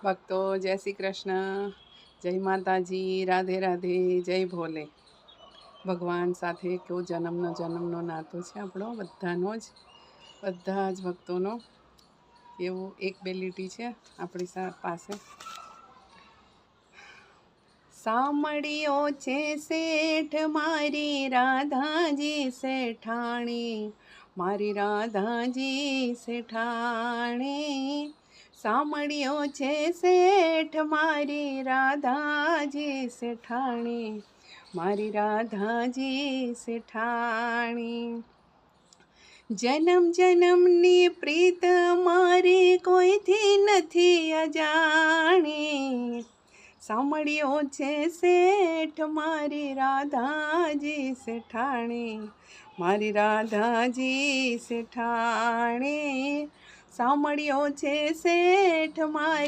ભક્તો જય શ્રી કૃષ્ણ, જય માતાજી, રાધે રાધે, જય ભોલે. ભગવાન સાથે કેવો જન્મનો નાતો છે આપણો બધાનો જ, બધા જ ભક્તોનો. એવું એક બે લીટી છે આપણી પાસે. સામળિયો છે શેઠ મારી રાધાજી શેઠાણી, મારી રાધાજી શેઠાણી. સામળિયો છે શેઠ મારી રાધાજી શેઠાણી, મારી રાધાજી શેઠાણી. જન્મ જન્મની પ્રીત મારી કોઈથી નથી અજાણી. સામળિયો છે શેઠ મારી રાધાજી શેઠાણી, મારી રાધાજી શેઠાણી. સામળિયો છે શેઠ મારી